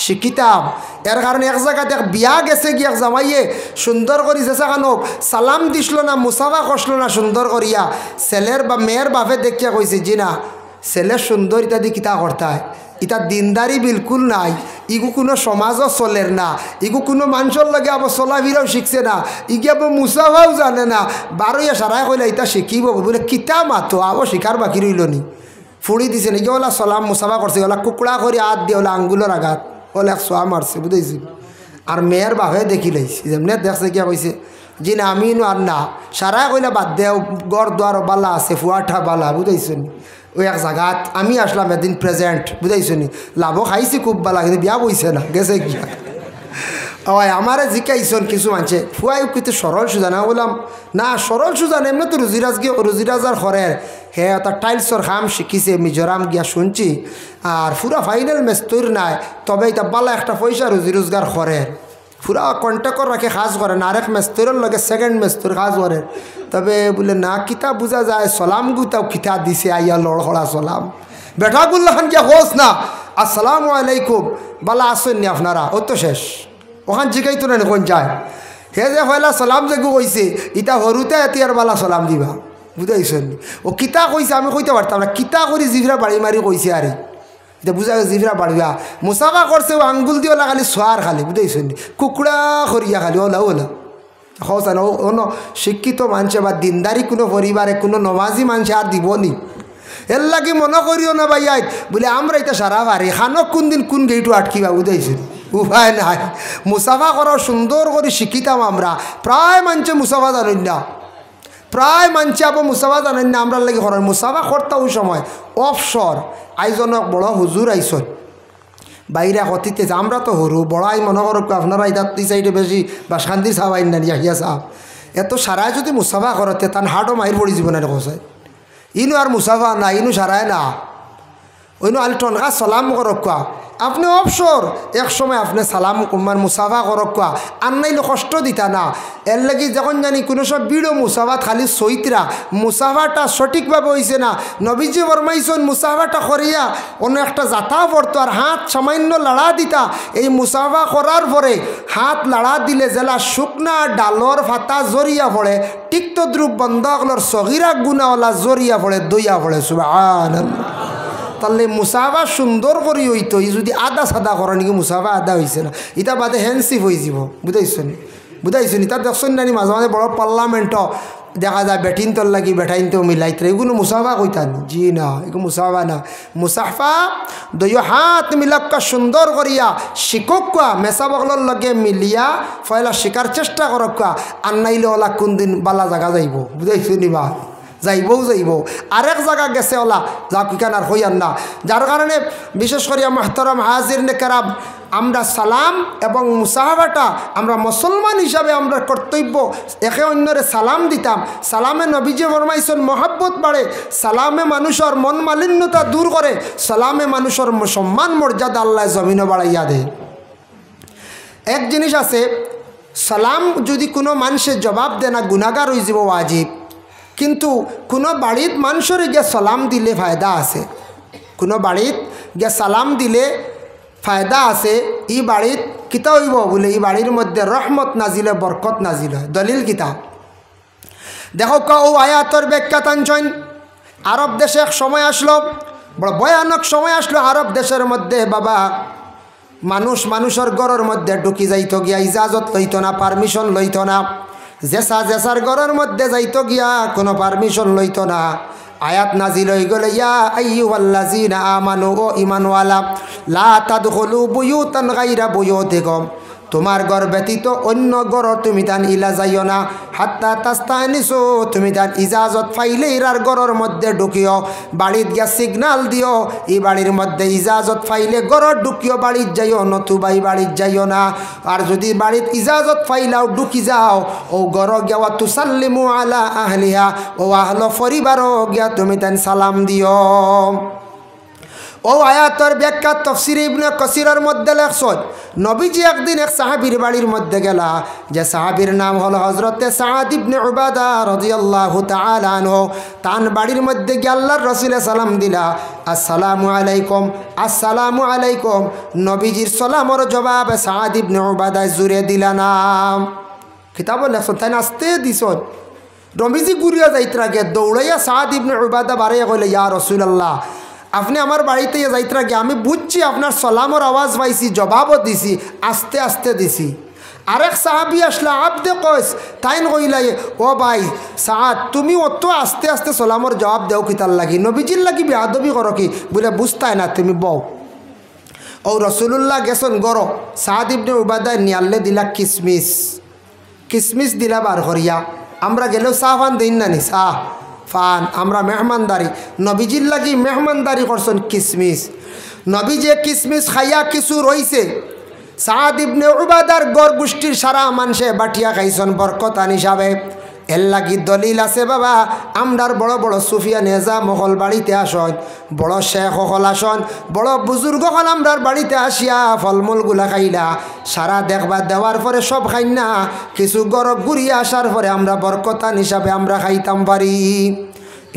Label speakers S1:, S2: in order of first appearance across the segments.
S1: শিখিতাম। এর কারণে এক জায়গা দেখ বিয়া গেছে গিয়া জামাইয়ে সুন্দর করি জেসা খানক সালাম দিছিল না, মুসাফা করছিল না সুন্দর করিয়া, ছেলের বা মেয়ের বাপে দেখিয়া কইছে জি না ছেলের সুন্দর ইত্যাদি কিতা করতায়, ইটা দিনদারি বিলকুল নাই, ইগু কোনো সমাজও চলের না, ইগু কোনো মানুষের লগে আবার চলাফিরাও শিখছে না, ইগি আবার মুসাফাও জানে না, বারোইয়া সারাই কইলে ইটা শিখিব বলে কিতা মাতো আবার শিখার বাকি রইল নি। ফুড়ি দিছে নাকি ওলা সলাম মুসাফা করছে, ওলা কুকুড়া করে হাত দিয়ে ওলা আঙ্গুলের আঘাত ওলা এক সোয়া মারছে বুঝেছি। আর মেয়ের বাপে দেখি লাইছি যেমনি দেখছে কিয়া কইছে জি না আমি আর না সারাই কইলে বাদ দেও গড় দোয়ার বালা আছে ফুয়াঠা বালা বুঝাইছো নি। ওই এক জায়গাত আমি আসলাম এদিন প্রেজেন্ট বুঝাইছো নি, লাভও খাইছি খুব বালা কিন্তু বিয়া বইছে না গেছে গিয়া। ওই আমারে জিকাইছন কিছু মানছে ফুয়াই কিন্তু সরল সুজা না, বললাম না সরল সুজা না এমনি তো রুজিরাজ গিয়ে রুজিরাজার ঘরের হে তার টাইলসর খাম শিখিছে মিজোরাম গিয়া শুনছি, আর পুরা ফাইনাল মেস্তর নাই, তবে এটা বালা একটা পয়সা রুজি রোজগার করেন, পুরা কন্ট্যাক্ট রাখে কাজ করেন, আরেক মেস্তরের লগে সেকেন্ড মেস্তর কাজ করেন। তবে বলে না কিতা বোঝা যায় সলাম গুতাও কিতা দিছে আইয়া লড়খড়া সলাম বেটাগুল্লা খান গিয়া হোস না আসসালামু আলাইকুম বালা আসেননি আপনারা, ও তো শেষ ওখান জিগাইতো না কোন যায় হে যে হয়লা সালাম যে কইছে ইটা হরুতে এতিয়ার বালা সালাম দিবা বুঝাইছেন। ও কিতা কইছে আমি কইতে পারতাম না, কিতা করি জিভরা বাড়ি মারি কইছে আরে এটা বুঝা জিভরা বাড়িবা মুসাফা করছে ও আঙ্গুল দিয়ে ওলা খালি সোয়ার খালি বুঝাইছেন, কুকুড়া করিয়া খালি ওলা ওলা হসান অন্য শিক্ষিত মানুষে বা দিনদারি কোনো পরিবারে কোনো নমাজি মানুষে আর দিবনি। এর লাগে মনে করিও না ভাই আই বলে আমরা এটা সারা পারি খানক কোন দিন কোন গেইটু আটকিবা বুঝাইছেন উপায় নাই। মুসাফা করা সুন্দর করে শিখিতাম আমরা, প্রায় মানুষে মুসাফা জানেন না, প্রায় মানুষে আবার মুসাফা জানেন না, আমরা লাগে করার মুসাফা করতাম ওই সময় অবসর আইজন বড় হুজুর আইসন বাইরে হতিতে আমরা তো হরু বড়াই মনে করো আপনারা এই সাইডে বেশি বা শান্তি চাবাই না ইয়া চাপ এত সারায় যদি মুসাফা করতে তার হাটও মাইর পড়ি যাব না কোথায় ইনু আর মুসাফা না ইনু সারায় না ওইনু আলি টনকা সালাম করক আপনি অবসর এক সময় আপনি সালাম মানে মুসাফা করক আর নাইলে কষ্ট দিতা না। এর লাগি যখন জানি কোনো সব বিড়ো মুসাফাত খালি সৈতরা মুসাফাটা সঠিকভাবে হয়েছে না, নবীজি ফরমাইছেন মুসাফাটা করিয়া অন্য একটা জাতা পড়তো আর হাত সামান্য লাড়া দিতা, এই মুসাফা করার পরে হাত লাড়া দিলে জেলা শুকনা ডালর ফাতা জরিয়া পড়ে ঠিক তদ্রুপ বন্ধকলর সগিরা গুনাওয়ালা জরিয়া পড়ে দইয়া পড়ে সুবহানাল্লাহ। তাহলে মুসাফা সুন্দর করি হইতো যদি আদা সাদা করা নাকি মুসাফা আদা হয়েছে না এটা বাদে হ্যান্ডসিপ হয়ে যাব বুঝাইছেন বুঝাইছেন। এটা দেখছেন নানি মাঝে মাঝে বড় পার্লামেন্টও দেখা যায় বেটিন তোর লাগি বেটাইনতেও মিলাইতে এগুলো মুসাফা কইতান জি না এগুলো মুসাফা না। মুসাফা দুই হাত মিলাক্কা সুন্দর করিয়া শিকক মেসা বগলর লগে মিলিয়া ফয়লা শিকার চেষ্টা করক আর নাইলে ওলা কোন দিন বালা জায়গা যাইব বুঝাইছেন বা যাইবও যাইব আরেক জায়গা গেছে ওলা যা কিখান আর হইয়ার না। যার কারণে বিশেষ করিয়া মাহতারাম হাজির নেকারাম আমরা সালাম এবং মুসাহাবাটা আমরা মুসলমান হিসাবে আমরা কর্তব্য একে অন্যরে সালাম দিতাম। সালামে নবীজি ফরমাইছেন মহাব্বত বাড়ে, সালামে মানুষের মন মালিন্যতা দূর করে, সালামে মানুষের সম্মান মর্যাদা আল্লাহ জমিনে বাড়াইয়া দেয়। এক জিনিস আছে সালাম যদি কোনো মানুষের জবাব দেয় না গুনাহগার হয়ে যাব ওয়াজিব, কিন্তু কোনো বাড়িত মানুষের গিয়ে সালাম দিলে ফায়দা আছে, কোনো বাড়িত গিয়ে সালাম দিলে ফায়দা আছে। ই বাড়িত কিতা হইব বলে এই বাড়ির মধ্যে রহমত নাজিলে বরকত নাজিল হয়। দলিল কিতা দেখো ও আয়াতর ব্যাখ্যা টানছেন। আরব দেশে এক সময় আসলো, বড় ভয়ানক সময় আসলো আরব দেশের মধ্যে বাবা মানুষের ঘরের মধ্যে ঢুকি যাইতো গিয়া ইজাজত লইতো না, পারমিশন লইতো না, জেসার ঘরের মধ্যে যাইতো গিয়া কোনো পারমিশন লইতো না। আয়াত নাজিল হয়ে গেল ইয়া আইয়ুহাল্লাযীনা আমানু ও ঈমানওয়ালা লা তাদখুলু বুয়ুতান গায়রা বুয়ুতিকুম, তোমার ঘর ব্যতীত অন্য ঘর তুমি তান ইলা যাইও না, হাত্তা তাস্তানিসু, তুমি তান ইজাজত পাইলে ইরার ঘরের মধ্যে ঢুকিও, বাড়িত গিয়া সিগনাল দিও এই বাড়ির মধ্যে ইজাজত পাইলে ঘর ঢুকিও, বাড়িত যাইও নতুবাই বাড়িত যাইও না। আর যদি বাড়িত ইজাজত পাইলাও ঢুকি যাও ও ঘর গিয়া তুসাল্লিমু আলা আহলিহা, ও আহল পরিবারও গিয়া তুমি তান সালাম দিও। ও আয়াতর ব্যাখ্যা তাফসীরে ইবনে কাসিরের মধ্যে লেখছেন নবীজি একদিন এক সাহাবীর বাড়ির মধ্যে গেলা, যে সাহাবীর নাম হলো হযরতে সাদ ইবনে উবাদা রাদিয়াল্লাহু তাআলা আনহু। তান বাড়ির মধ্যে গিয়ে আল্লাহর রাসূলে সালাম দিলা, আসসালামু আলাইকুম, আসসালামু আলাইকুম। নবীজির সালামের জবাব সাদ ইবনে উবাদা জুড়ে দিলা না। কিতাব লেখছেন তাই আস্তে দিছন। নবীজি ঘুরিয়া যাইতরা গে দৌড়াইয়া সাদ ইবনে উবাদা বাড়াইয়া কইলে, ইয়া রাসূলুল্লাহ, আপনি আমার বাড়িতে যাইতরা গে আমি বুঝছি আপনার সালামর আওয়াজ পাইছি, জবাবও দিছি, আস্তে আস্তে দিছি। আরেক সাহাবি আসলা আবদে কইস, তাইন কইলাই, ও ভাই সাদ, তুমি অত আস্তে আস্তে সালামর জবাব দেও কিতার লাগি, নবীজির লাগি বেয়াদবি করো কি? বলে বুঝতাই না, তুমি বউ। ও রসুল্লাহ গেছন গড়, সাদ ইবনে উবাদায় নিয়াল্লে দিলা কিসমিস, কিসমিস দিলা বার করিয়া। আমরা গেলেও চাহ ফান দিন না নি, চাহ ফান, আমরা মেহমানদারি, নবীজির লাগি মেহমানদারি করছেন কিসমিস। নবী যে কিসমিস খাইয়া কিছু রইছে, সাদ ইবনে উবাদার গড় গোষ্ঠীর সারা মানুষে বাটিয়া খাইছেন বরকতান হিসাবে। এর লাগি দলিল আছে বাবা, আমরার বড় বড় সুফিয়া নেজা মহল বাড়িতে আসন, বড় শেখ হল আসন, বড় বুজুর্গ হল আমরার বাড়িতে আসিয়া ফলমূলগুলা খাইলা, সারা দেখবা দেওয়ার পরে সব খাই না, কিছু গরব ঘুরিয়ে আসার পরে আমরা বরকতান হিসাবে আমরা খাইতাম পারি।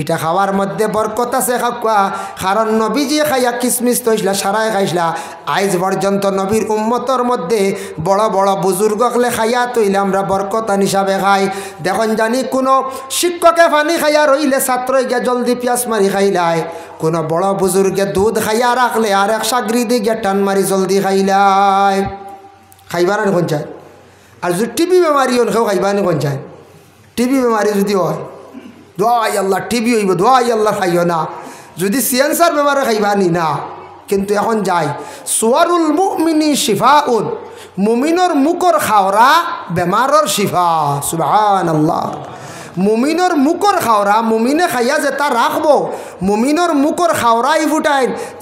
S1: এটা খাওয়ার মধ্যে বরকত আছে খাওয়া, কারণ নবীজি খাইয়া কিসমিস তৈসলা সারাই খাইসলা। আজ পর্যন্ত নবীর উম্মতর মধ্যে বড় বড় বুজুর্গকলে খাইয়া তৈলে আমরা বরকতান হিসাবে খাই। দেখুন জানি কোনো শিক্ষকে পানি খাইয়া রইলে ছাত্র গিয়া জলদি পিয়াস মারি খাইলাই, কোনো বড় বুজুর্গে দুধ খাইয়া রাখলে আর এক সাগরিদি গিয়া টান মারি জলদি খাইলাই। খাইবার আনি কোন চায়? আর যদি টিবি বেমারি হন খেয়েও খাইবা আনি কোন চায়? টিবি বেমারি যদি হয়, দোয়াই আল্লাহ টিবি হইব, দোয়াই আল্লাহ খাইও না। যদি সিয়েন্সার বেমারে খাইবা নি না। কিন্তু এখন যাই, সুয়ারুল মুমিনি শিফাউন, মুমিনর মুখর খাওরা বেমারর শিফা। সুবহানাল্লাহ। মুমিনর মুখর খাওরা মুমিনে খাইয়া যে তা রাখবো, মুমিনর মুখর খাওরা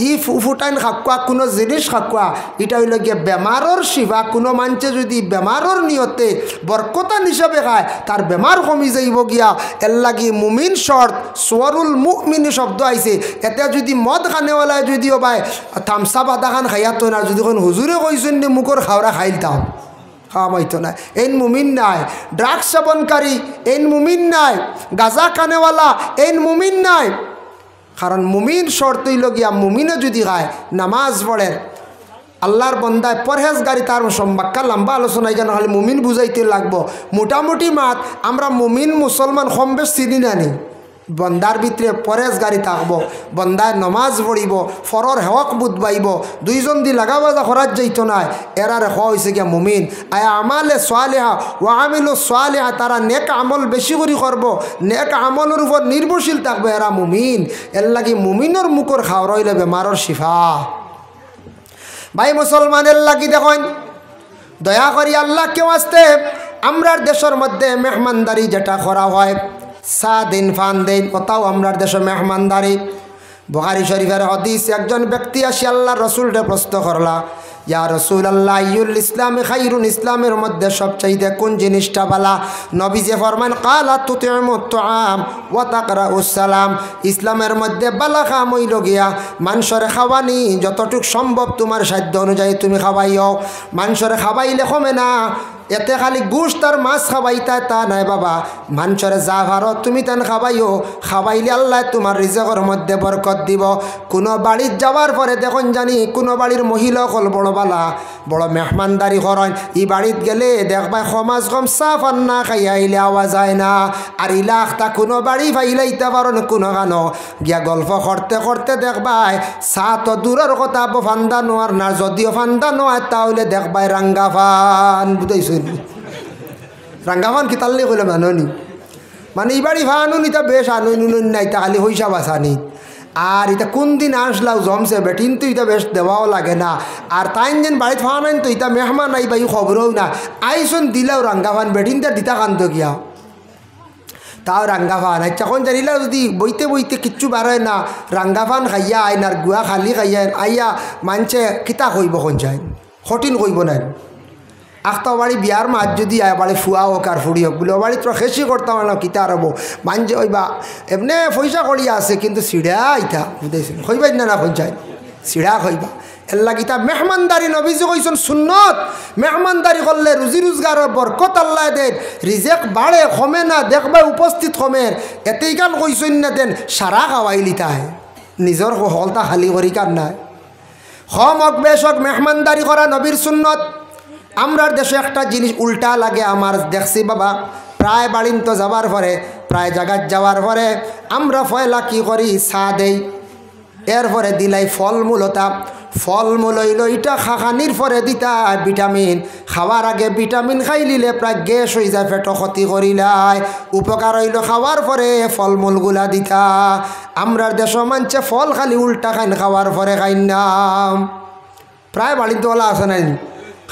S1: ই ফুটাইন খাকুয়া কোনো জিনিস খাকুয়া, এটা হইল গিয়ে বেমারর শিফা। কোনো মানুষে যদি বেমারর নিয়তে বরকতান হিসাবে খায়, তার বেমার কমি যাইব গিয়া। এর লাগি মুমিন শর্ত, সোয়ারুল মুমিনি শব্দ আইছে। এতে যদি মদ খানেওয়ালায় যদিও ভাই থামসা বাদা খান খাইয়া তো না, যদি কোন হুজুরে কইছেন যে মুখর খাওরা খাইলতাম, খাওয়াইতো না। এন মুমিন নাই। ড্রাগস সেবনকারী এন মুমিন নাই। গাঁজা কানেওয়ালা এন মুমিন নাই। কারণ মুমিন শর্ত হইল গিয়া, মুমিনে যদি খায়, নামাজ পড়ে, আল্লাহর বন্দায় পরহেজগারি, তার সম্বাক্কা লম্বা আলোচনা এখানে খালি মুমিন বুঝাইতে লাগবো। মোটামুটি মাত আমরা মুমিন মুসলমান কম বেশ চিনি নানি। বন্দার ভিতরে পরেজগারি থাকবো, বন্দায় নমাজ পড়িব, ফরর হেওয়াক বুধবাইব, দুইজন দি লাগা বাজা খরাজ যাইত নাই, এরারে হওয়া হয়েছে গিয়া মুমিন। আয়া আমালে সোয়ালেহা ও আমিলো সোয়ালেহা, তারা নেক আমল বেশি করে করব, নেক আমলের উপর নির্ভরশীল থাকবে, এরা মুমিন। এর লাগি মুমিনের মুখর খাওয়া রইলে বেমারর শিফা। ভাই মুসলমানের লাগি দেখেন, দয়া করি আল্লাহ কেউ আসতে আমরার দেশের মধ্যে মেহমানদারি যেটা করা হয়, সা দিন ফান দিন, কোথাও আমরার দেশে মেহমানদারি। বুখারী শরীফের হাদিস, একজন ব্যক্তি আসি আল্লাহ রসুলকে প্রশ্ন করলা, ইয়া রসুল আল্লাহ, ইউল ইসলামে খাইরুন, ইসলামের মধ্যে সবচাইতে কোন জিনিসটা বালা? নবীজি ফরমান, কালা তুতিউমুত তুআম ওয়া তাকরাউস সালাম। ইসলামের মধ্যে বালা কাম হইল গিয়া মানুষের খাওয়ানি, যতটুক সম্ভব তোমার সাধ্য অনুযায়ী তুমি খাওয়াইও। মানুষের খাওয়াইলে কমে না, এতে খালি গোশত আর মাছ খাওয়াইতা তা নাই বাবা। মানুষের যা ভারত তুমি তেন খাওয়াইও, খাওয়াইলে আল্লাহ তোমার রিজকের মধ্যে বরকত দিব। কোনো বাড়ির যাওয়ার পরে দেখুন জানি, কোনো বাড়ির মহিলা হল বড় বালা, বড় মেহমানদারি করেন, ই বাড়িত গেলে দেখবাই সমাজ কম সাফ আর না খাইয়া আইলে আওয়া যায় না। আর ইলাখটা কোনো বাড়ি ফাইলাইতে পারেন কোনো গানো গিয়া গল্প করতে করতে দেখবাই চা তো দূরের কথা ফান্দা নোয়ার না, যদিও ফান্দা নোয়ার তাহলে দেখবাই রাঙ্গা ফান। বুঝাইছো রাঙ্গাফান কি তাল্লে কইলে মাননি, মানে এই বাড়ি ফানুন ইতা বেশ আনুন না, ইতা খালি হইসা বাসানি। আর এটা কোন দিন আসলাও জমছে বেটিন, তো এটা বেশ দেওয়াও লাগে না। আর তাইন যেন বাড়িত ফানাইন তো এটা মেহমান আইবা ই খবরও না, আইসন দিলাও রাঙ্গাফান, বেটিনটা দিতা কান্ত গিয়া তাও রাঙ্গাফান। আচ্ছা কোন জানিলা যদি বইতে বইতে কিচ্ছু বাড়ায় না, রাঙ্গাফান খাইয়া আইন আর গুয়া খালি খাইয়া আইয়া মানছে কিতা কইব, কোন যায় কঠিন কইব না। আখতা বাড়ি বিয়ার মাছ যদি আয় বাড়ি ফুয়া হোক আর ফুড়ি হোক বলে, ও বাড়ি তোরা খেসি করতাম না, কিতা রব মানছে ওইবা এমনি পয়সা করিয়া আছে, কিন্তু সিঁড়া ইতা বুঝাইছিল হইবাই না না পঞ্চায়েত সিড়া হইবা এর লাগিতা মেহমানদারি নবীজি কইছেন সুন্নত মেহমানদারি করলে রুজি রোজগারের বরকত আল্লাহ দেন রিজেক বাড়ে কমে না দেখবা উপস্থিত কমের এতেই কান কইছেন না দেন সারা খাওয়াইলি তাই নিজের হলতা খালি করি কার নাই হম হক বেশ হক মেহমানদারি করা নবীর সুন্নত আমরার দেশে একটা জিনিস উল্টা লাগে আমার দেখছি বাবা প্রায় বাড়িন তো যাওয়ার পরে প্রায় জায়গায় যাওয়ার পরে আমরা ফয়লা কি করি চা দেই এরপরে দিলাই ফলমূলতা ফলমূল হইল এটা খাখানির পরে দিতা ভিটামিন খাওয়ার আগে ভিটামিন খাই লিলে প্রায় গ্যাস হয়ে যায় পেট ক্ষতি করিলাই উপকার হইল খাওয়ার পরে ফলমূলগুলা দিতা আমরার দেশ মানছে ফল খালি উল্টা খাইন খাওয়ার পরে খাইন না প্রায় বাড়িতে ওলা আছে নাই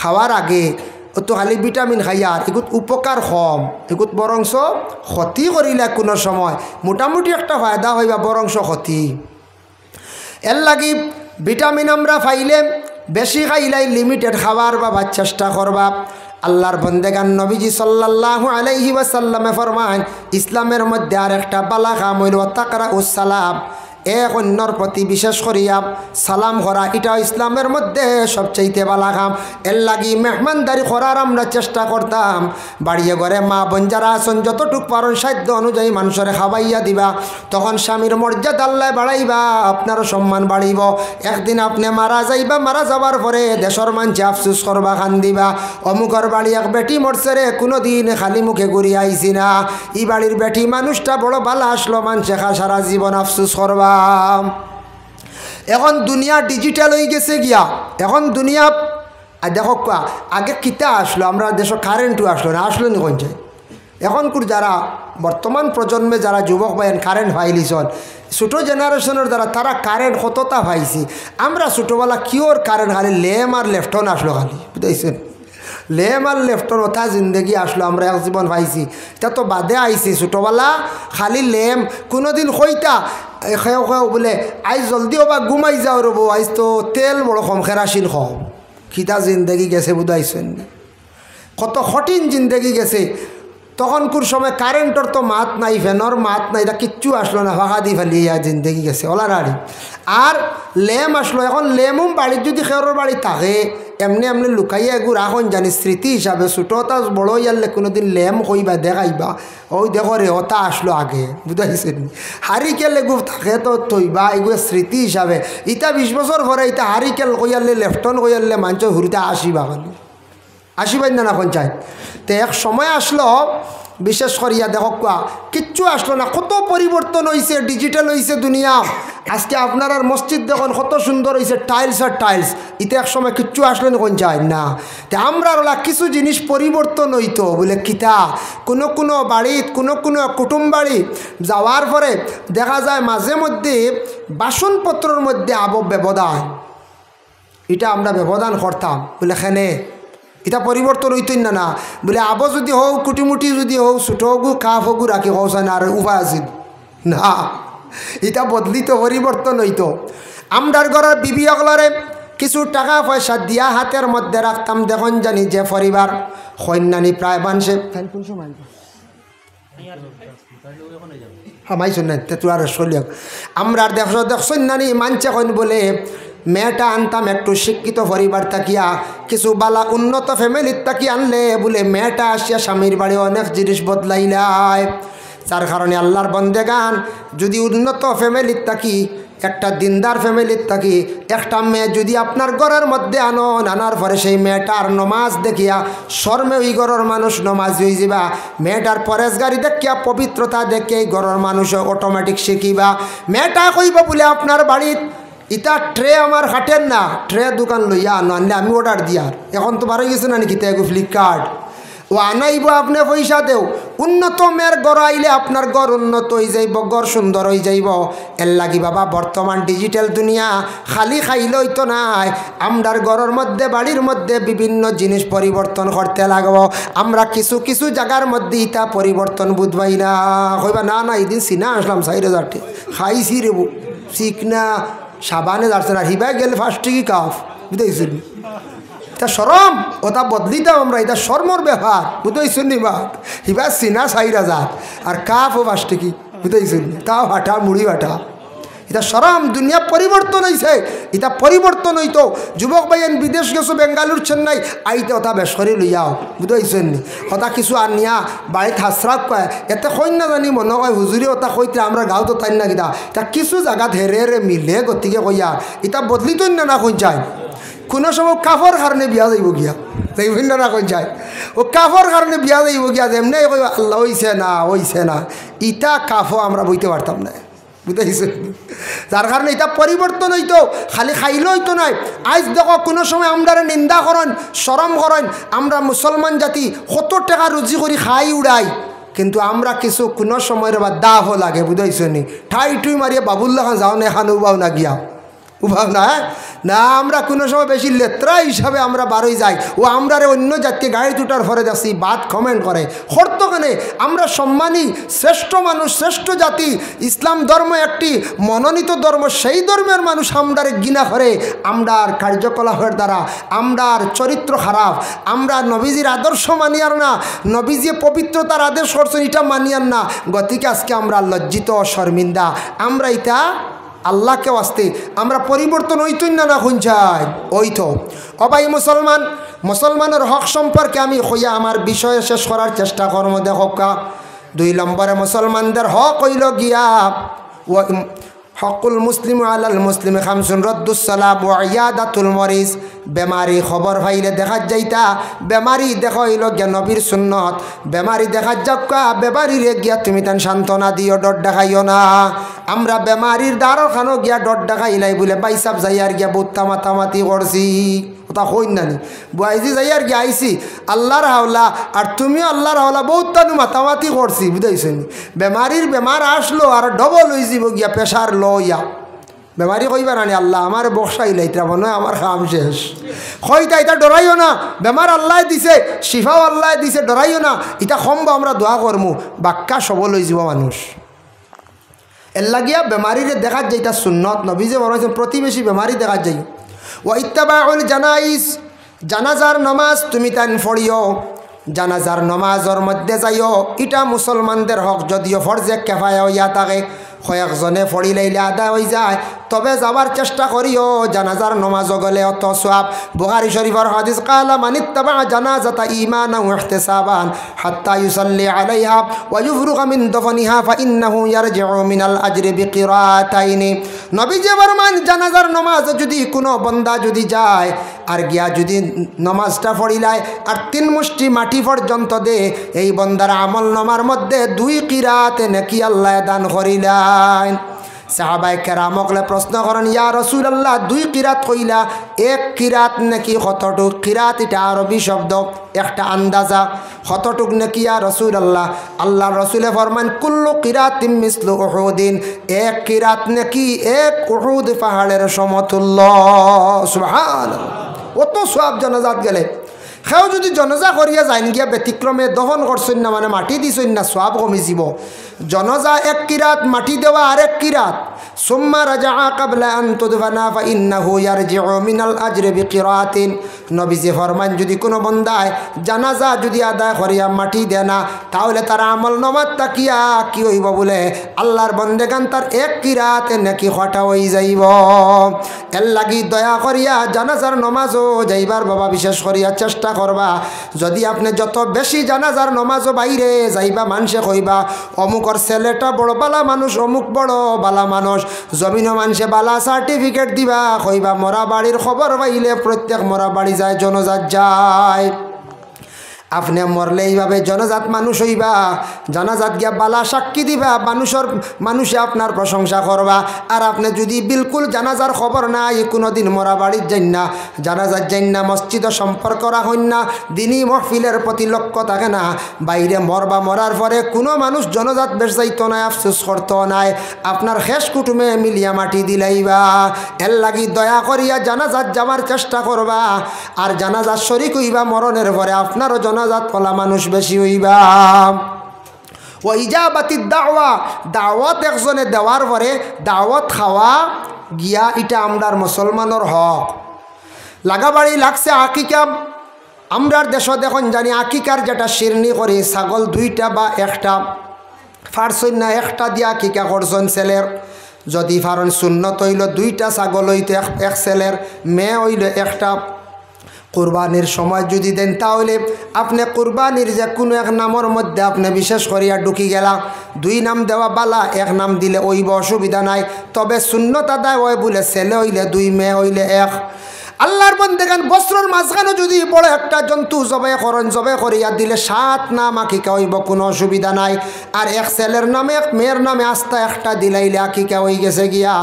S1: খাওয়ার আগে তো খালি ভিটামিন খাইয়া এগুত উপকার কম এগুত বরংশ ক্ষতি করিলে কোনো সময় মোটামুটি একটা ফায়দা হইবা বরংশ ক্ষতি এর লাগি ভিটামিন আমরা পাইলে বেশি খাইলাই লিমিটেড খাবার বা চেষ্টা করবা আল্লাহর বন্দেগান নবীজি সাল্লাল্লাহু আলাইহি ওয়াসাল্লামে ফরমান ইসলামের মধ্যে আর একটা বালা কাম হইল তাকরা উস সালাম এক অন্যর প্রতি বিশেষ করিয়া সালাম করা এটা ইসলামের মধ্যে সবচাইতে বালা কাম এর লাগি মেহমানদারি করার আমরা চেষ্টা করতাম বাড়িয়ে ঘরে মা বোন যারা আসন যতটুক পারেন সাধ্য অনুযায়ী মানুষের খাওয়াইয়া দিবা তখন স্বামীর মর্যাদা আল্লাহ বাড়াইবা আপনারও সম্মান বাড়িব একদিন আপনি মারা যাইবা মারা যাবার পরে দেশের মানছে আফসুস করবা খান দিবা অমুকর বাড়ি এক বেটি মরছে রে কোনো দিন খালি মুখে ঘুরি আইছি না ই বাড়ির বেটি মানুষটা বড় ভালো আসলো মানছে সারা জীবন আফসুস করবা এখন দুনিয়া ডিজিটাল হয়ে গেছে গিয়া এখন দুনিয়া দেখো আগে কিতা আসলো আমরা দেশ কারেন্টও আসলো না আসলো নি কোন যায় এখনকার যারা বর্তমান প্রজন্মে যারা যুবক ভাইন কারেন্ট পাইলিছন ছোটো জেনারেশনের দ্বারা তারা কারেন্ট কতটা পাইছি আমরা ছোটোবেলা কিওর কারেন্ট খালি লেম আর লেফটন আসলো খালি বুঝাইছেন লেম আর লেফটন ওটা জিন্দগি আসলো আমরা এক জীবন পাইছি এটা তো বাদে আইছি ছোটোবেলা খালি লেম কোনোদিন কইতা খেয়েও খেয়েও বলে আইজ জলদিও বা ঘুমাই যাও রব আইজ তো তেল বড় কম খেরাসিন কম খিতা জিন্দগি গেছে বুঝাইছেন কত কঠিন জিন্দগি গেছে তখনকার সময় কারেন্টর তো মাত নাই ফ্যানর মাত নাই এটা কিচ্ছু আসলো না ফাঁকা দিয়ে ফেলিয়া জিন্দগি গেছে ওলারারি আর লেম আসলো এখন লেমও বাড়ির যদি খেরোর বাড়ি থাকে এমনি এমনি লুকাইয়া এগুলো রাখন জানি স্মৃতি হিসাবে ছোটোটা বড় ইয়ারলে কোনোদিন লেম কইবা দেখাইবা ওই দেখো রে ওটা আসলো আগে বুঝাইছেন হারিকেল এগুলো থাকে তো থইবা এগুলো স্মৃতি হিসাবে ইটা 20 বছর পরে ইটা হারিকেল কইয়ারলে লেফটন কইয়ারলে মানুষ হুরিতে আসিবা খালি আসিবাই না পঞ্চায়েত তো এক সময় আসলো বিশেষ করিয়া দেখো কিচ্ছু আসলো না কত পরিবর্তন হয়েছে ডিজিটাল হয়েছে দুনিয়া আজকে আপনার আর মসজিদ দেখুন কত সুন্দর হয়েছে টাইলস আর টাইলস ইতে এক সময় কিচ্ছু আসলো না কোন যায় না তো আমরা ওলা কিছু জিনিস পরিবর্তন হইতো বলে কিতা কোনো কোনো বাড়িত কোনো কোনো কুটুম বাড়ি যাওয়ার পরে দেখা যায় মাঝে মধ্যে বাসনপত্রের মধ্যে ব্যবধান এটা আমরা ব্যবধান করতাম বলে এখানে এটা পরিবর্তন হইতই না বলে আবো যদি হোক কুটিমুটি যদি হোক ছোটো হোক কাপ হোক রাখি হওয়া না আর উপায় আছে না এটা বদলিত পরিবর্তন হইতো আমরার ঘরের বিবি অগলরে কিছু টাকা পয়সা দিয়া হাতের মধ্যে রাখতাম দেখুন জানি যে পরিবার কন্যানি প্রায় বানছে হামাই শুনেন তুই আর চলিয়া আমরা দেখছেন নানি মানছে কন বলে মেয়েটা আনতাম একটু শিক্ষিত পরিবার তাকিয়া কিছু বালা উন্নত ফ্যামিলির তাকি আনলে বলে মেয়েটা আসিয়া স্বামীর বাড়ি অনেক জিনিস বদলাইলায় যার কারণে আল্লাহর বন্দেগান যদি উন্নত ফ্যামিলির তাকি একটা দিনদার ফ্যামিলির থাকি একটা মেয়ে যদি আপনার ঘরের মধ্যে আনার পরে সেই মেয়েটার নমাজ দেখিয়া শর্মে ওই ঘরের মানুষ নমাজ হয়ে যাবা মেয়েটার পরেশগারি দেখিয়া পবিত্রতা দেখে এই ঘরের মানুষ অটোমেটিক শিখিবা মেয়েটা কইবা বলে আপনার বাড়িত ইটা ট্রে আমার হাটের না ট্রে দোকান লইয়া আনলে আমি অর্ডার দিয়ার এখন তো বারো গেছে না নাকি তাই ফ্লিপকার্ট ও আনাইব আপনি পয়সা দেও উন্নত মেয়ের গড় আইলে আপনার গড় উন্নত হয়ে যাইব গড় সুন্দর হয়ে যাইব এর লাগি বাবা বর্তমান ডিজিটাল দুনিয়া খালি খাইলেই তো নাই আমরার ঘরের মধ্যে বাড়ির মধ্যে বিভিন্ন জিনিস পরিবর্তন করতে লাগব আমরা কিছু কিছু জায়গার মধ্যে ইটা পরিবর্তন বুঝবাই না কইবা না না এদিন সিনা আসলাম 4000 খাইছি রে শিখনা সাবানে যাচ্ছে না হিবাই গেলে ফার্স্ট কি কাফ বুঝতেছেন এটা শরম ওটা বদলি দাও আমরা এটা শর্মর ব্যাপার বুঝতেছেন নি বা হিবা সিনা 4000 আর কাফ ও ফার্স্ট কি বুঝতেছেন তাও হাঁটা মুড়ি হাঁটা এটা সরম দুনিয়া পরিবর্তন হয়েছে। এটা পরিবর্তন হইতো যুবক ভাইয়েন বিদেশ গেছো বেঙ্গালুর চেন্নাই আইতে ওটা বেসরি লইয়াও বুঝাইছেন নি ওটা কিছু আর নিয়া বাড়িতে হাসরাক কয় এতে কই না জানি মনে হয় হুজুরি ওটা কইতে আমরা গাঁও তো তাই না কিতা তা কিছু জায়গাত হেরে মিলে গতিকে কইয়া এটা বদলিত না কই যায় কোনো সময় কাফর কারণে বিয়া যাইব গিয়া যাইবেন না কই যায় ও কাফর কারণে বিয়া যাইব গিয়া যেমনি কই আল্লাহ হইছে না ইটা কাফো আমরা বইতে পারতাম না বুঝাইছে যার কারণে এটা পরিবর্তন হইতো খালি খাইলে হইতো নাই। আজ দেখো কোনো সময় আমরা নিন্দা করেন শরম করেন আমরা মুসলমান জাতি কত টাকা রুজি করি খাই উড়াই কিন্তু আমরা কিছু কোনো সময়ের বা দাহ লাগে বুঝাইছে নি ঠাই টুই মারিয়ে বাবুল্লাহ যাও না এখানে উবাও না গিয়া উভাব না না আমরা কোনো সময় বেশি লেত্রা হিসাবে আমরা বারোই যাই ও আমরা অন্য জাতিকে গাড়ি তুটার ফরে যাচ্ছি বাদ কমেন্ট করে হরতখানে আমরা সম্মানী শ্রেষ্ঠ মানুষ শ্রেষ্ঠ জাতি ইসলাম ধর্ম একটি মনোনীত ধর্ম সেই ধর্মের মানুষ আমরারে গিনা করে আমরার কার্যকলাপের দ্বারা আমরার চরিত্র খারাপ আমরা নবীজির আদর্শ মানিয়ার না নবীজি পবিত্রতার আদেশ করছেন এটা মানিয়ার না গতিকে আজকে আমরা লজ্জিত শর্মিন্দা আমরা এটা আল্লাহকে আসতে আমরা পরিবর্তন হইতই না খুঁজাই ওইতো অবাই মুসলমানের হক সম্পর্কে আমি কইয়া আমার বিষয়ে শেষ করার চেষ্টা করব। দেখা 2 নম্বরে মুসলমানদের হক হইল গিয়া হকুল মুসলিম আলাল মুসলিম খামসুন রদ্দুস সালাম ওয়া ইয়াদাতুল মরিজ বেমারি খবর পাইলে দেখা যাইতা বেমারি দেখা হইল গিয়া নবীর সুন্নত বেমারি দেখা যাক্কা বেমারিরে গিয়া তুমি তান সান্ত্বনা দিও ডর দেখাইও না। আমরা বেমারির দ্বারখানো গিয়া ডর দেখাইলাই বলে বাইসাব যাইয়ার গিয়া বুত্তা মাতামাতি করছি ওটা হইন নানি বুয়াইজি যাইয়ার গিয়া আইসি আল্লাহর হাওলা আর তুমিও আল্লাহর হাওলা বহুত তানু মাতামাতি করছি বুঝাইছেন বেমারির বেমার আসলো আর ডবল হয়ে যাব গিয়া প্রেশার লইয়া বেমারি কইবা নানি আল্লাহ আমার বক্সাইলে এটা মনে হয় আমার কাম শেষ কইতা এটা ডরাইও না বেমার আল্লাহ দিছে শিফাও আল্লাহ দিছে ডরাইও না এটা সম্ভ আমরা দোয়া করমু বাক্কা সবল হয়ে যাব মানুষ এর লাগিয়া বেমারিরে দেখা যাইতা সুন্নত নবীজে বলেছেন প্রতিবেশী বেমারি দেখা যাই ও ইত্তাবাউল জানাইজ জানাজার নামাজ তুমি তান পড়িও জানাজার নামাজের মধ্যে যাইও এটা মুসলমানদের হক যদিও ফরজে কিফায়া হইয়া থাকে কয়েকজনে পড়ি লাইলে আদা হয়ে যায় তবে যাবার চেষ্টা করিও জানাজার নামাজও গেলে অত সওয়াব। বুখারী শরীফের হাদিস কালা মানিত্তাবা জানাজাতা ঈমানান ওয়া ইহতিসাবান হাত্তা ইউসাল্লি আলাইহা ওয়া ইউফরুগা মিন দফনিহা ফাইন্নাহু ইয়ারজিউ মিনাল আজরি বিকিরাতাইনি। নবীজি ফরমান জানাজার নামাজ যদি কোনো বান্দা যদি যায় আর গিয়া যদি নামাজটা পড়িলায় আর 3 মুষ্টি মাটি পর্যন্ত দে এই বান্দার আমল নামার মধ্যে 2 কিরাতে নাকি আল্লাহ দান করিলেন। সাহাবায়ে কেরামকলে প্রশ্ন করেন ইয়া রাসূলুল্লাহ 2 কিরাত কইলা 1 কিরাত নাকি কতটুক কিরাত এটা আরবি শব্দ একটা আন্দাজা কতটুক নাকি ইয়া রাসূলুল্লাহ আল্লাহর রাসূলে ফরমান কুল্লু কিরাতিন মিসলু উহুদিন 1 কিরাত নাকি 1 উহুদ পাহাড়ের সমতুল্য। সুবহানাল্লাহ অত সওয়াব জানাজাত গেলে সেও যদি জনজা করিয়া যাইন গিয়া ব্যতিক্রমে দহন করছেন না মানে মাটি দিছেন না সওয়াব কমে যাব। জনজা 1 কিরাত মাটি দেওয়া আর 1 কিরাত সুম্মা রাজা ক্বাবলা আন তুদফানা ফাইন্নাহু ইয়ারজিউ মিনাল আজরি বিকিরাতিন। নবীজি ফরমান যদি কোনো বান্দায় জানাজা যদি আদায় করিয়া মাটি দেয় না তাহলে তার আমল নামাত তাকিয়া কি হইব বলে আল্লাহর বন্দেগান তার 1 কিরাতে নাকি খটা হয়ে যাইব। এর লাগি দয়া করিয়া জানাজার নামাজও যাইবার বাবা বিশেষ করিয়া চেষ্টা করবা। যদি আপনি যত বেশি জানাজার নামাজও বাইরে যাইবা মানুষে কইবা অমুকর ছেলেটা বড় বালা মানুষ অমুক বড় বালা মানুষ জমিনও মানুষে বালা সার্টিফিকেট দিবা কইবা মরা বাড়ির খবর পাইলে প্রত্যেক মরা বাড়ি যায় জনজাত যায়। আপনি মরলে এইভাবে জনজাত মানুষ হইবা জানাজাত গিয়া বালা সাক্ষী দিবা মানুষে আপনার প্রশংসা করবা। আর আপনি যদি বিলকুল জানাজার খবর নাই কোনোদিন মরা বাড়ির যাইন না জানাজার যাইন না মসজিদ সম্পর্ক রাখেন না দিনই মহফিলের প্রতি লক্ষ্য থাকে না বাইরে মরবা মরার পরে কোনো মানুষ জনজাত বেশ যাইতো না আফসোস করতো নাই আপনার শেষ কুটুমে মিলিয়া মাটি দিলাইবা। এর লাগি দয়া করিয়া জানাজাত যাওয়ার চেষ্টা করবা আর জানাজার শরীক হইবা মরণের পরে আপনারও জানাজাত কলা মানুষ বেশি হইবা। ও ইজাবাতিদ দাওয়া দাওয়াত একজনে দেওয়ার পরে দাওয়াত খাওয়া গিয়া এটা আমরার মুসলমানের হক। লাগাবাড়ি লাগছে আকিকা আমরার দেশ দেখুন জানি আকিকার যেটা শিরনি করি ছাগল 2টা বা 1টা ফারসইন না 1টা দিয়া আকিকা করছেন ছেলের যদি ফারণ সুন্নত হইল 2টা ছাগল হইতো এক ছেলের, মেয়ে হইল একটা। কুরবানির সময় যদি দেন তাহলে আপনি কুরবানির যে কোনো এক নামের মধ্যে আপনি বিশেষ করিয়া ঢুকি গেলা। 2 নাম দেওয়া বালা, 1 নাম দিলে ওইব, অসুবিধা নাই। তবে সুন্নত আদায় হয় বলে ছেলে হইলে 2, মেয়ে হইলে 1। আল্লাহর বন্দেগান বস্ত্রর মাঝখানে যদি বড় একটা জন্তু জবাই করেন, জবাই করিয়া দিলে 7 নাম আকিকা হইব, কোনো অসুবিধা নাই। আর এক ছেলের নামে এক মেয়ের নামে আস্তা একটা দিলাইলে আকিকা হয়ে গেছে গিয়া।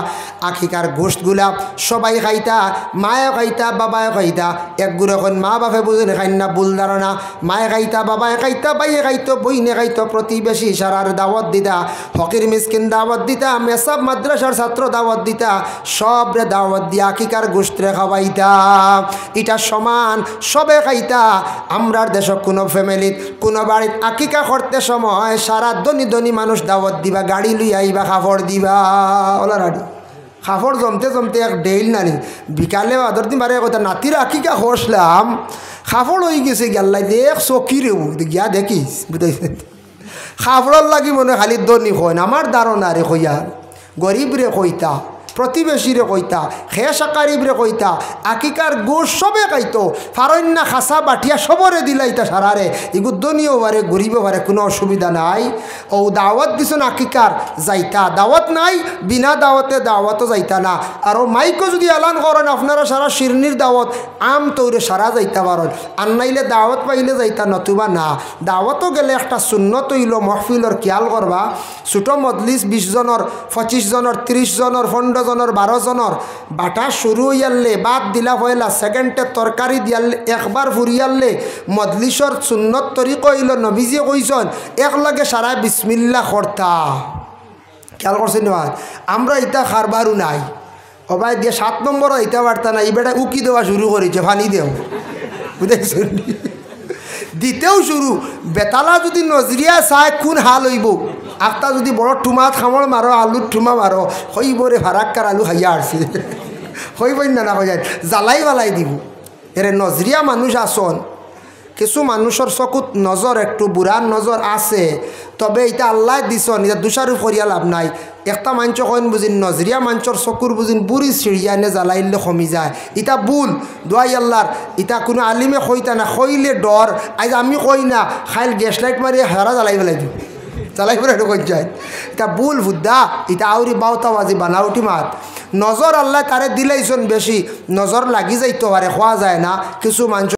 S1: আকিকার গোষ্ঠগুলা সবাই খাইতা, মায়ে খাইতা, বাবায় খাইতা। একগুলো এখন মা বাপে বুঝেন খাই না, ভুল ধারণা। মায়ে খাইতা, বাবায় খাইতা, বাইয়ে খাইতো, বইনে খাইতো, প্রতিবেশী সারার দাওয়াত দিতা, ফকির মিসকিন দাওয়াত দিতা, মেসাব মাদ্রাসার ছাত্র দাওয়াত দিতা, সবরে দাওয়াত দিয়া আকিকার গোষ্ঠরে খাওয়াইতা। এটা সমান সবে খাইতা। আমরার দেশ কোনো ফ্যামিলিত কোনো বাড়িত আকিকা করতে সময় সারা ধনী ধনী মানুষ দাওয়াত দিবা, গাড়ি লই আইবা, কাপড় দিবা। ওলা রাডি কাপড় জমতে জমতে এক ডেইল নানি বিকালে আদর দিন বারে কথা নাতির আকিকা হসলাম, কাপড় হয়ে গেছে গেল্লাই দেখ চকিরে গিয়া দেখিস বুঝাইছে। কাপড়র লাগি মনে খালি ধনী হয় না, আমার ধারণা রে কইয়া গরিব রে কইতা, প্রতিবেশীরে কইতা, খেসাকারিবরে কইতা, আকিকার গোশ সবে খাইতো, ফারন্যা খাসা বাটিয়া সবরে দিলাইতা সারারে। ইগুদ্দনীয় বারে গরিব বারে কোনো অসুবিধা নাই। ও দাওয়াত দিছেন আকিকার যাইতা, দাওয়াত নাই বিনা দাওয়াতে দাওয়াতও যাইতা না। আর মাইকও যদি এলান করেন আপনারা সারা শিরনির দাওয়াত আম তৈরে সারা যাইতা পারেন, আর নাইলে দাওয়াত পাইলে যাইতা, নতুবা না। দাওয়াতও গেলে একটা সুন্নত হইল মহফিলর খেয়াল করবা। ছোটো মজলিস 20 জনের, 25 জনের, 30 জনের, 15 জনের, 12 জনের বাটা শুরু হইয়ালে বাদ দিলা হইলা, সেকেন্ডে তরকারি দিয়ালে, একবার ফুরিয়ালে মজলিসর সুন্নত তরিক হইল নবীজি কইসন একলগে সারা বিসমিল্লাহ করতা। খেয়াল করছেন না? আমরা ইটা খারবারও নাই, সবাই দিয়ে 7 নম্বর ইটা পারতা না, এবারে উকি দেওয়া শুরু করেছে, ফানি দেও বুঝাইছেন, দিতেও শুরু। বেতালা যদি নজরিয়া চায় কোন হাল হইব, আখটা যদি বড় ঠুমাত খামড় মারো, আলুর ঠুমা মারো, হইবরে ফারাক্কার আলু খাইয়া আসছে, হইবই না হয়ে যায়, জ্বালাই বালাই দিব। এরে নজরিয়া মানুষ আসন, কিছু মানুষের চকুত নজর একটু বুড়ার নজর আছে, তবে এটা আল্লাহ দিছন, এটা দুষারোপ করিয়া লাভ নাই। একটা মাঞ্চ কইন বুঝিন নজরিয়া মাঞ্চর চকুর বুঝিন বুড়ি ছিড়িয়া এনে জ্বালাইলে কমি যায়, ইটা ভুল। দোয়াই আল্লাহর ইটা কোনো আলিমে কইতা না, কইলে ডর। আজ আমি কই না, খাইল গ্যাস লাইট মারি হেরা জ্বালাই পেলাই দিই, জ্বালাই পেলাই কই যায়, এটা ভুল বুদ্ধা। এটা আউরি বাউতাবাজি বানাউটি মাত। নজর আল্লাহ তারে দিলাইছন বেশি, নজর লাগি যাইতে পারে, খোয়া যায় না। কিছু মানুষ